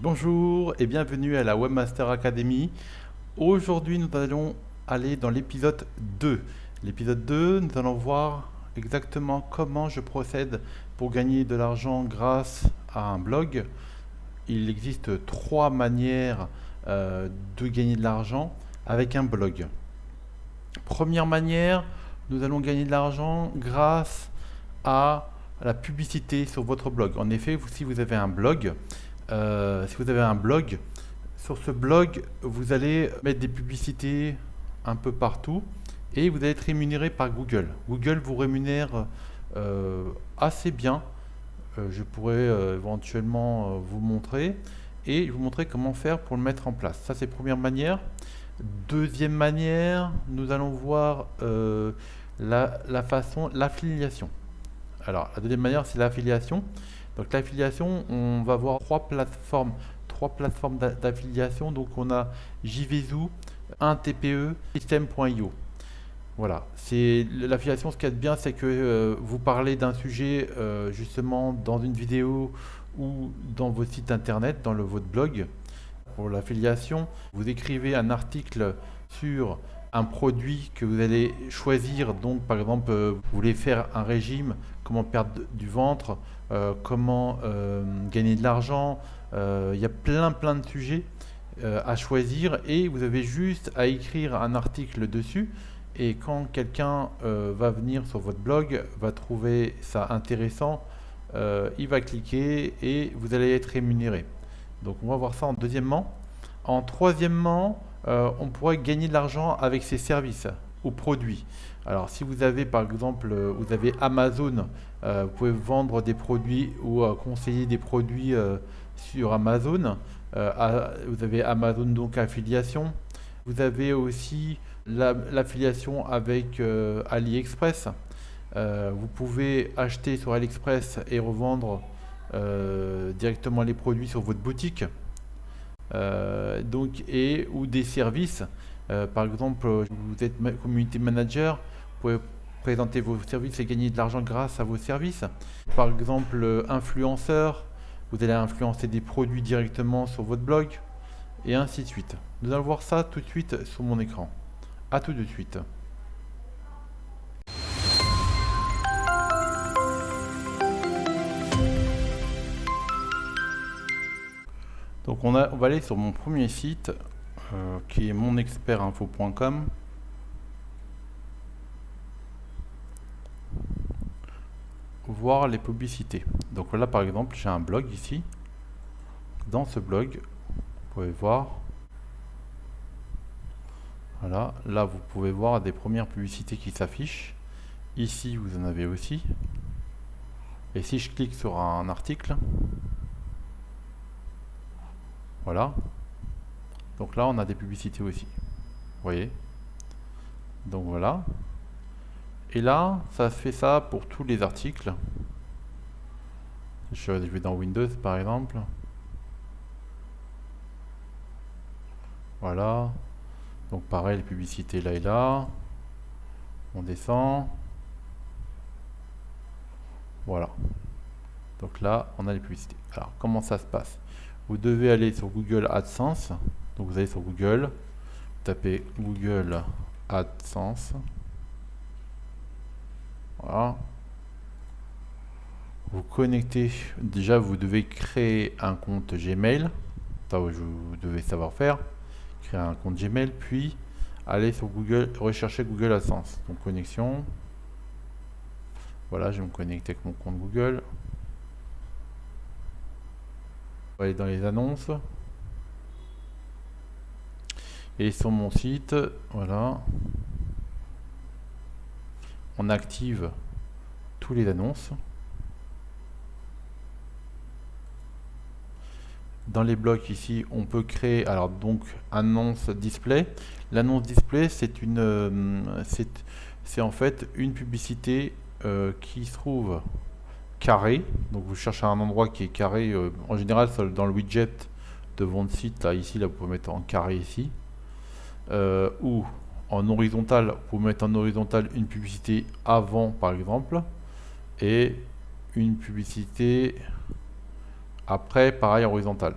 Bonjour et bienvenue à la Webmaster Academy. Aujourd'hui, nous allons aller dans l'épisode 2. L'épisode 2, nous allons voir exactement comment je procède pour gagner de l'argent grâce à un blog. Il existe trois manières de gagner de l'argent avec un blog. Première manière, nous allons gagner de l'argent grâce à la publicité sur votre blog. En effet, si vous avez un blog, sur ce blog, vous allez mettre des publicités un peu partout et vous allez être rémunéré par Google. Google vous rémunère assez bien. Je pourrais éventuellement vous montrer et vous montrer comment faire pour le mettre en place. Ça, c'est la première manière. Deuxième manière, nous allons voir l'affiliation. Alors, la deuxième manière, c'est l'affiliation. Donc, l'affiliation, on va voir trois plateformes d'affiliation. Donc, on a JVZoo, 1TPE, System.io. Voilà, c'est l'affiliation. Ce qu'il y a de bien, c'est que vous parlez d'un sujet justement dans une vidéo ou dans votre site internet, dans votre blog. Pour l'affiliation, vous écrivez un article sur un produit que vous allez choisir. Donc, par exemple, vous voulez faire un régime, comment perdre du ventre, comment gagner de l'argent. Il y a plein de sujets à choisir et vous avez juste à écrire un article dessus. Et quand quelqu'un va venir sur votre blog, va trouver ça intéressant, il va cliquer et vous allez être rémunéré. Donc on va voir ça en deuxièmement. En troisièmement, on pourrait gagner de l'argent avec ses services ou produits. Alors si vous avez par exemple, vous avez Amazon, vous pouvez vendre des produits ou conseiller des produits sur Amazon. Vous avez Amazon donc affiliation. Vous avez aussi l'affiliation avec AliExpress. Vous pouvez acheter sur AliExpress et revendre directement les produits sur votre boutique. Ou des services. Par exemple, vous êtes community manager, vous pouvez présenter vos services et gagner de l'argent grâce à vos services. Par exemple, influenceur, vous allez influencer des produits directement sur votre blog et ainsi de suite. Nous allons voir ça tout de suite sur mon écran. A tout de suite. Donc on va aller sur mon premier site qui est monexpertinfo.com. Voir les publicités. Donc là par exemple j'ai un blog ici. Dans ce blog, vous pouvez voir. Voilà, là vous pouvez voir des premières publicités qui s'affichent. Ici vous en avez aussi. Et si je clique sur un article, voilà. Donc là on a des publicités aussi. Vous voyez. Donc voilà. Et là, ça fait ça pour tous les articles. Je vais dans Windows par exemple. Voilà. Donc pareil, les publicités là et là. On descend. Voilà. Donc là, on a les publicités. Alors, comment ça se passe? Vous devez aller sur Google AdSense. Donc vous allez sur Google, vous tapez Google AdSense. Voilà. Vous connectez. Déjà, vous devez créer un compte Gmail. Ça, vous devez savoir faire. Créer un compte Gmail, puis aller sur Google, rechercher Google AdSense. Donc connexion. Voilà, je vais me connecter avec mon compte Google. On va aller dans les annonces. Et sur mon site, voilà. On active tous les annonces. Dans les blocs ici, on peut créer alors donc annonce display. L'annonce display, c'est en fait une publicité qui se trouve carré. Donc vous cherchez un endroit qui est carré. En général, dans le widget de votre site, là, ici, là, vous pouvez mettre en carré ici, ou en horizontal. Vous pouvez mettre en horizontal une publicité avant, par exemple, et une publicité après, pareil, horizontal.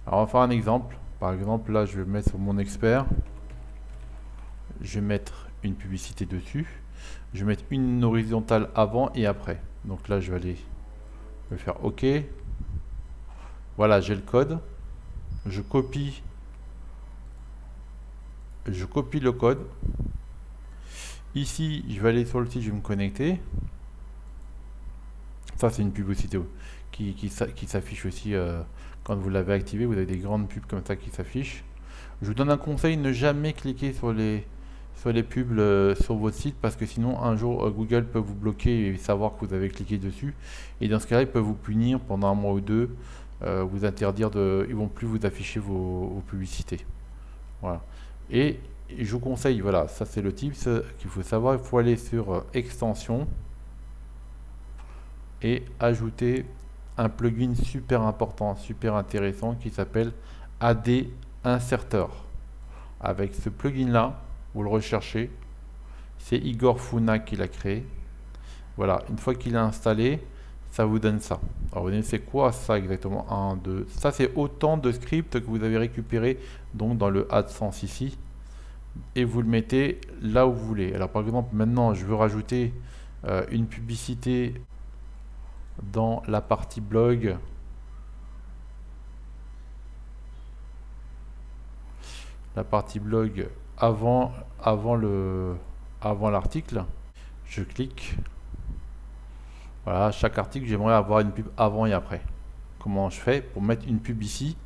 Alors on va faire un exemple. Par exemple, là, je vais mettre sur mon expert. Je vais mettre une publicité dessus. Je vais mettre une horizontale avant et après. Donc là, je vais aller me faire OK. Voilà, j'ai le code. Je copie le code. Ici, je vais aller sur le site, je vais me connecter. Ça, c'est une publicité qui s'affiche aussi quand vous l'avez activé. Vous avez des grandes pubs comme ça qui s'affichent. Je vous donne un conseil, ne jamais cliquer sur les pubs sur votre site parce que sinon, un jour, Google peut vous bloquer et savoir que vous avez cliqué dessus. Et dans ce cas-là, il peut vous punir pendant un mois ou deux, vous interdire ils vont plus vous afficher vos publicités. Voilà. Et je vous conseille, voilà, ça c'est le tips qu'il faut savoir. Il faut aller sur extension et ajouter un plugin super important, super intéressant qui s'appelle AD Inserter. Avec ce plugin là, vous le recherchez, c'est Igor Funa qui l'a créé. Voilà, une fois qu'il est installé, ça vous donne ça. Alors vous voyez, c'est quoi ça exactement? 1, 2, ça c'est autant de scripts que vous avez récupéré donc dans le AdSense ici. Et vous le mettez là où vous voulez. Alors par exemple, maintenant je veux rajouter une publicité dans la partie blog. La partie blog avant l'article. Je clique. Voilà, chaque article, j'aimerais avoir une pub avant et après. Comment je fais pour mettre une pub ici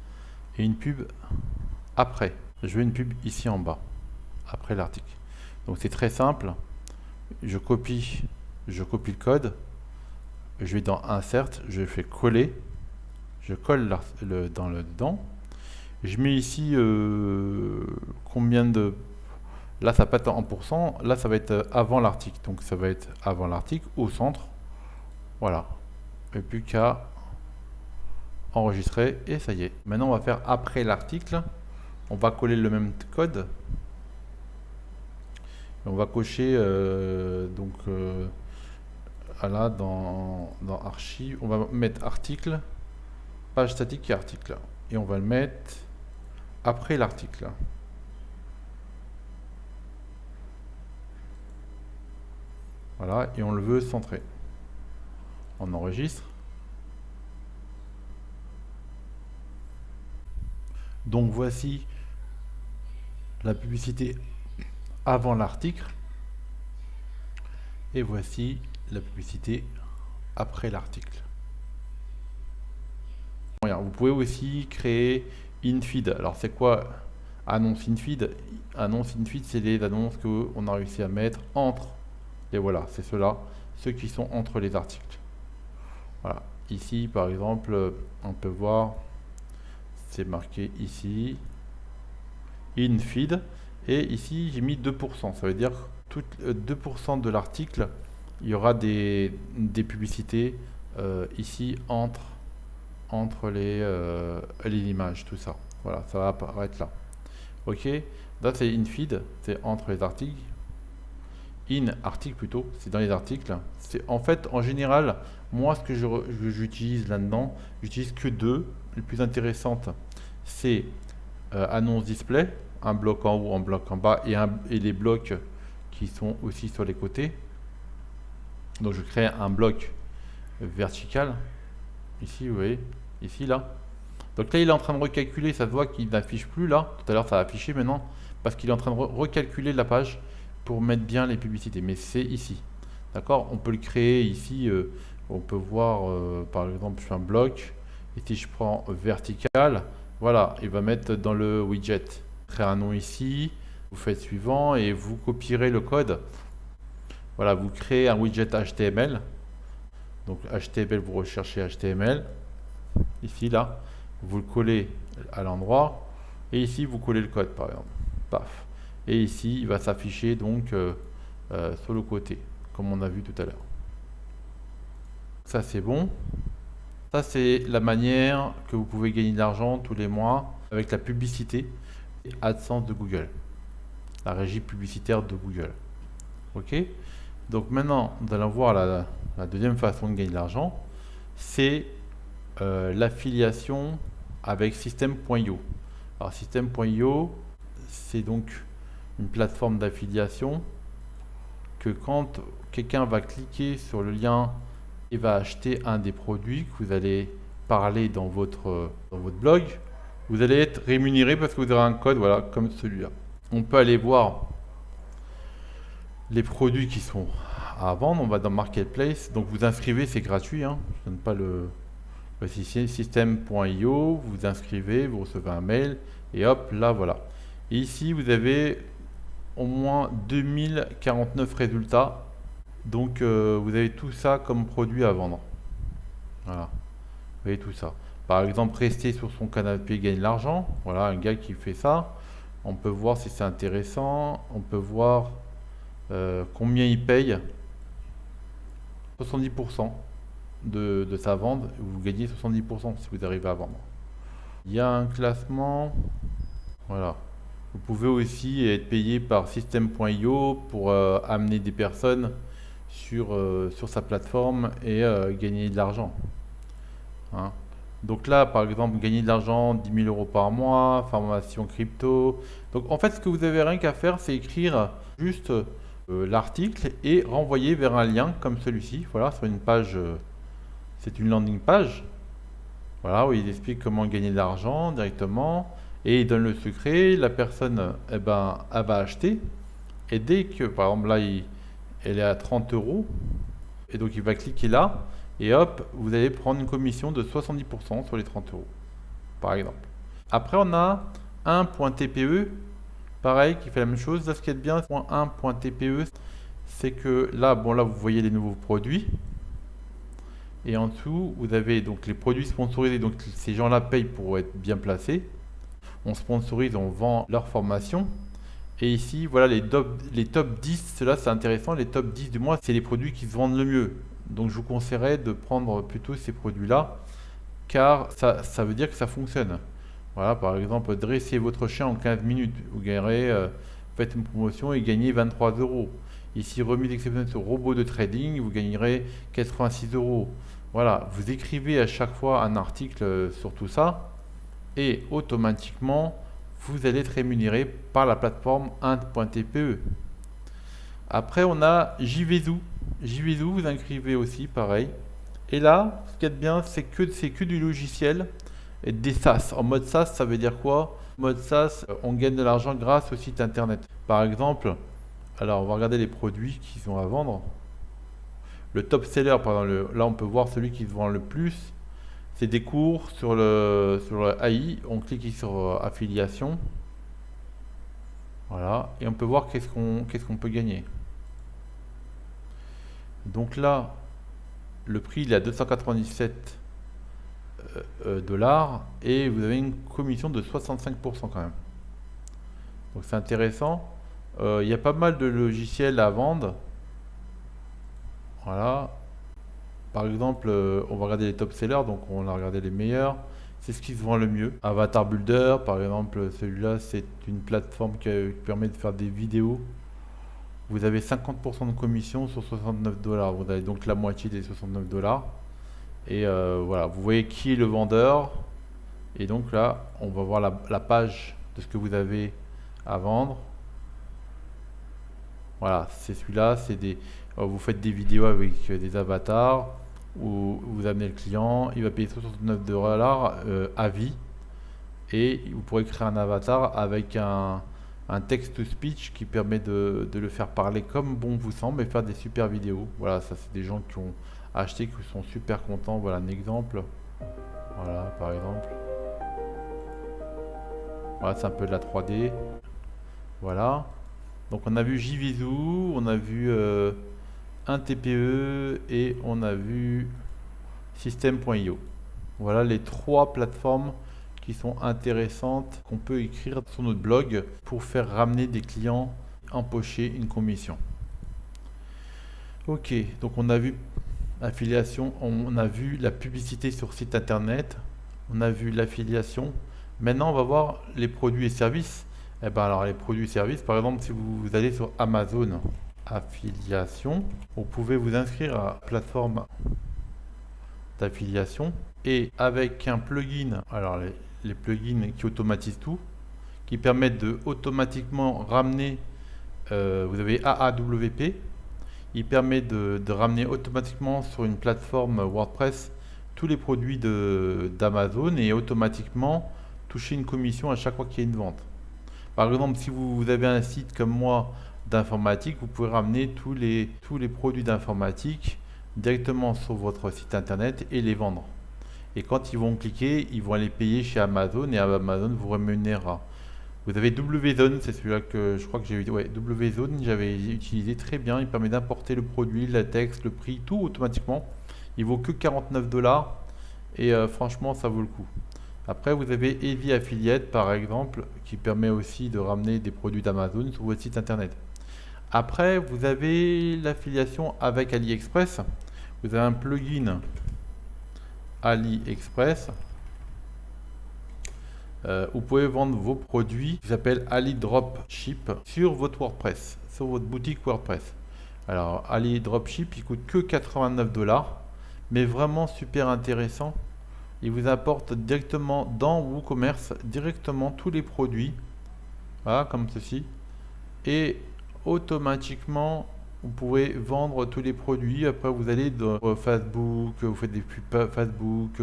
et une pub après? Je veux une pub ici en bas, après l'article. Donc c'est très simple. Je copie le code. Je vais dans Insert, je fais coller. Je colle dedans. Je mets ici combien de... Là, ça peut être en pourcent. Là, ça va être avant l'article. Donc, ça va être avant l'article, au centre. Voilà. Et plus qu'à enregistrer. Et ça y est. Maintenant, on va faire après l'article. On va coller le même code. Et on va cocher là, dans archive. On va mettre article, page statique et article. Et on va le mettre après l'article. Voilà, et on le veut centré. On enregistre. Donc voici la publicité avant l'article. Et voici la publicité après l'article. Vous pouvez aussi créer InFeed. Alors c'est quoi annonce InFeed? Annonce InFeed, c'est les annonces qu'on a réussi à mettre entre. Et voilà, c'est ceux qui sont entre les articles. Voilà. Ici, par exemple, on peut voir, c'est marqué ici, InFeed. Et ici, j'ai mis 2%. Ça veut dire que 2% de l'article, il y aura des publicités ici entre les images, tout ça. Voilà, ça va apparaître là. Ok, là c'est InFeed, c'est entre les articles. Article plutôt, c'est dans les articles. C'est en fait, en général, moi ce que j'utilise là-dedans, j'utilise que deux. Les plus intéressantes, c'est annonce display, un bloc en haut, un bloc en bas et les blocs qui sont aussi sur les côtés. Donc je crée un bloc vertical ici, vous voyez, ici là. Donc là il est en train de recalculer, ça se voit qu'il n'affiche plus là. Tout à l'heure ça a affiché maintenant parce qu'il est en train de recalculer la page pour mettre bien les publicités. Mais c'est ici, d'accord? On peut le créer ici. On peut voir par exemple je fais un bloc et si je prends vertical, voilà, il va mettre dans le widget. Créer un nom ici, vous faites suivant et vous copierez le code. Voilà, vous créez un widget HTML. Donc HTML, vous recherchez HTML. Ici, là, vous le collez à l'endroit. Et ici, vous collez le code, par exemple. Paf. Et ici, il va s'afficher donc sur le côté, comme on a vu tout à l'heure. Ça, c'est bon. Ça, c'est la manière que vous pouvez gagner de l'argent tous les mois avec la publicité AdSense de Google. La régie publicitaire de Google. Ok? Donc maintenant, nous allons voir la deuxième façon de gagner de l'argent. C'est l'affiliation avec System.io. Alors System.io, c'est donc une plateforme d'affiliation que quand quelqu'un va cliquer sur le lien et va acheter un des produits que vous allez parler dans votre blog, vous allez être rémunéré parce que vous aurez un code, voilà, comme celui-là. On peut aller voir les produits qui sont à vendre. On va dans Marketplace. Donc vous inscrivez, c'est gratuit, hein. Je ne donne pas le System.io. Vous inscrivez, vous recevez un mail et hop, là voilà. Et ici, vous avez au moins 2049 résultats. Donc vous avez tout ça comme produit à vendre. Voilà, vous voyez tout ça. Par exemple, rester sur son canapé, gagner de l'argent. Voilà, un gars qui fait ça. On peut voir si c'est intéressant. On peut voir combien il paye. 70% de sa vente. Vous gagnez 70% si vous arrivez à vendre. Il y a un classement. Voilà. Vous pouvez aussi être payé par System.io pour amener des personnes sur sa plateforme et gagner de l'argent. Hein. Donc là, par exemple, gagner de l'argent, 10 000 euros par mois, formation crypto. Donc en fait, ce que vous avez rien qu'à faire, c'est écrire juste l'article et renvoyer vers un lien comme celui-ci. Voilà, sur une page, c'est une landing page. Voilà, où il explique comment gagner de l'argent directement et il donne le secret. La personne, eh ben, elle va acheter. Et dès que, par exemple, là, elle est à 30 euros, et donc il va cliquer là. Et hop, vous allez prendre une commission de 70% sur les 30 euros, par exemple. Après, on a 1.tpe, pareil, qui fait la même chose. Là, ce qui est bien, 1.tpe, c'est que là, bon, là, vous voyez les nouveaux produits. Et en dessous, vous avez donc les produits sponsorisés. Donc, ces gens-là payent pour être bien placés. On sponsorise, on vend leur formation. Et ici, voilà, les top 10, cela c'est intéressant. Les top 10 du mois, c'est les produits qui se vendent le mieux. Donc je vous conseillerais de prendre plutôt ces produits-là, car ça veut dire que ça fonctionne. Voilà, par exemple, dressez votre chien en 15 minutes. Vous gagnerez, faites une promotion et gagnez 23 euros. Ici, remise exceptionnelle sur robot de trading, vous gagnerez 86 euros. Voilà, vous écrivez à chaque fois un article sur tout ça et automatiquement, vous allez être rémunéré par la plateforme 1.tpe. Après, on a JVZoo. JVZoo, vous inscrivez aussi, pareil. Et là, ce qui est bien, c'est que du logiciel et des SaaS. En mode SaaS, ça veut dire quoi? En mode SaaS, on gagne de l'argent grâce au site internet. Par exemple, alors on va regarder les produits qui sont à vendre. Le top seller, par exemple, là on peut voir celui qui se vend le plus. C'est des cours sur le AI. On clique ici sur affiliation. Voilà. Et on peut voir qu'est-ce qu'on peut gagner. Donc là, le prix il est à 297 dollars et vous avez une commission de 65% quand même. Donc c'est intéressant. Il y a pas mal de logiciels à vendre. Voilà. Par exemple, on va regarder les top sellers, donc on a regardé les meilleurs. C'est ce qui se vend le mieux. Avatar Builder, par exemple, celui-là, c'est une plateforme qui permet de faire des vidéos. Vous avez 50% de commission sur 69 dollars. Vous avez donc la moitié des 69 dollars. Et voilà, vous voyez qui est le vendeur. Et donc là, on va voir la page de ce que vous avez à vendre. Voilà, c'est celui-là. Vous faites des vidéos avec des avatars où vous amenez le client. Il va payer 69 dollars à vie. Et vous pourrez créer un avatar avec un text-to-speech qui permet de le faire parler comme bon vous semble et faire des super vidéos. Voilà, ça c'est des gens qui ont acheté, qui sont super contents. Voilà un exemple. Voilà, par exemple. Voilà, c'est un peu de la 3D. Voilà. Donc on a vu JVZoo, on a vu 1TPE et on a vu System.io. Voilà les trois plateformes qui sont intéressantes qu'on peut écrire sur notre blog pour faire ramener des clients, empocher une commission. Ok, donc on a vu affiliation, on a vu la publicité sur site internet, on a vu l'affiliation. Maintenant, on va voir les produits et services. Eh ben alors les produits et services, par exemple, si vous allez sur Amazon affiliation, vous pouvez vous inscrire à la plateforme d'affiliation et avec un plugin, alors les plugins qui automatisent tout, qui permettent de automatiquement ramener, vous avez AAWP, il permet de ramener automatiquement sur une plateforme WordPress tous les produits d'Amazon et automatiquement toucher une commission à chaque fois qu'il y a une vente. Par exemple, si vous avez un site comme moi d'informatique, vous pouvez ramener tous les produits d'informatique directement sur votre site internet et les vendre. Et quand ils vont cliquer, ils vont aller payer chez Amazon et Amazon vous rémunérera. Vous avez WZone, c'est celui-là que je crois que j'ai eu. Ouais, WZone, j'avais utilisé très bien. Il permet d'importer le produit, le texte, le prix, tout automatiquement. Il vaut que 49 $ et franchement, ça vaut le coup. Après, vous avez Heavy Affiliate par exemple, qui permet aussi de ramener des produits d'Amazon sur votre site internet. Après, vous avez l'affiliation avec AliExpress. Vous avez un plugin AliExpress. Vous pouvez vendre vos produits qui s'appelle AliDropship sur votre WordPress, sur votre boutique WordPress. Alors AliDropship, il coûte que 89 $, mais vraiment super intéressant. Il vous apporte directement dans WooCommerce directement tous les produits, voilà, comme ceci, et automatiquement vous pouvez vendre tous les produits. Après vous allez dans Facebook, vous faites des pubs Facebook,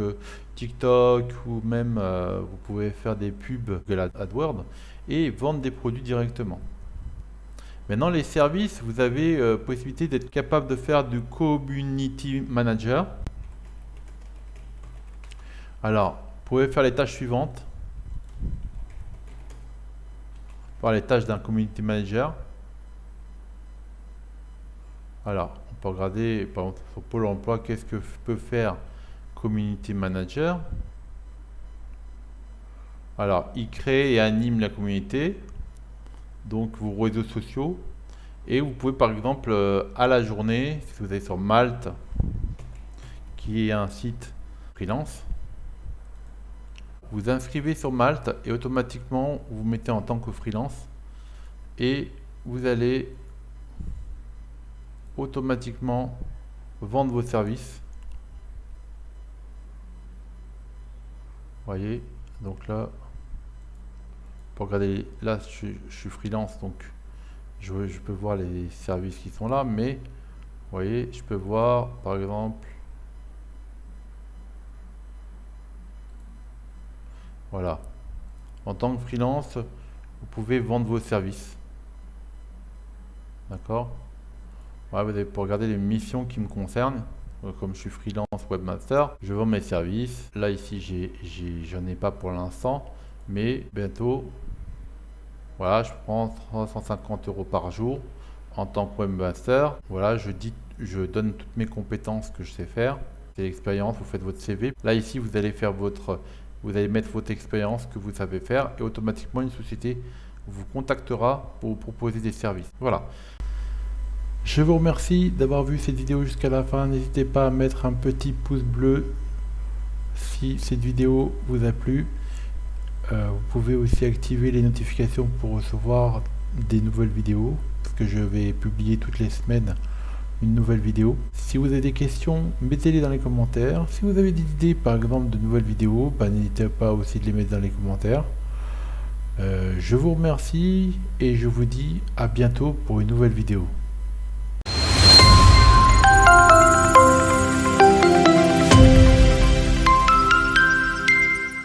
TikTok, ou même vous pouvez faire des pubs de AdWords et vendre des produits directement. Maintenant les services, vous avez possibilité d'être capable de faire du Community Manager. Alors, vous pouvez faire les tâches suivantes. Faire les tâches d'un Community Manager. Alors, on peut regarder, par exemple, sur Pôle emploi, qu'est-ce que peut faire Community Manager. Alors, il crée et anime la communauté, donc vos réseaux sociaux. Et vous pouvez, par exemple, à la journée, si vous allez sur Malte, qui est un site freelance, vous inscrivez sur Malte et automatiquement, vous mettez en tant que freelance et vous allez automatiquement vendre vos services. Voyez, donc là, pour regarder, là je suis freelance, donc je peux voir les services qui sont là, mais vous voyez, je peux voir par exemple, voilà, en tant que freelance, vous pouvez vendre vos services. D'accord? Voilà, vous avez pour regarder les missions qui me concernent. Comme je suis freelance webmaster, je vends mes services. Là ici, j'en ai pas pour l'instant, mais bientôt, voilà, je prends 350 € par jour en tant que webmaster. Voilà, je donne toutes mes compétences que je sais faire. C'est l'expérience, vous faites votre CV. Là ici, vous allez mettre votre expérience que vous savez faire et automatiquement une société vous contactera pour vous proposer des services. Voilà. Je vous remercie d'avoir vu cette vidéo jusqu'à la fin. N'hésitez pas à mettre un petit pouce bleu si cette vidéo vous a plu. Vous pouvez aussi activer les notifications pour recevoir des nouvelles vidéos, parce que je vais publier toutes les semaines une nouvelle vidéo. Si vous avez des questions, mettez-les dans les commentaires. Si vous avez des idées par exemple de nouvelles vidéos, n'hésitez pas aussi de les mettre dans les commentaires. Je vous remercie et je vous dis à bientôt pour une nouvelle vidéo.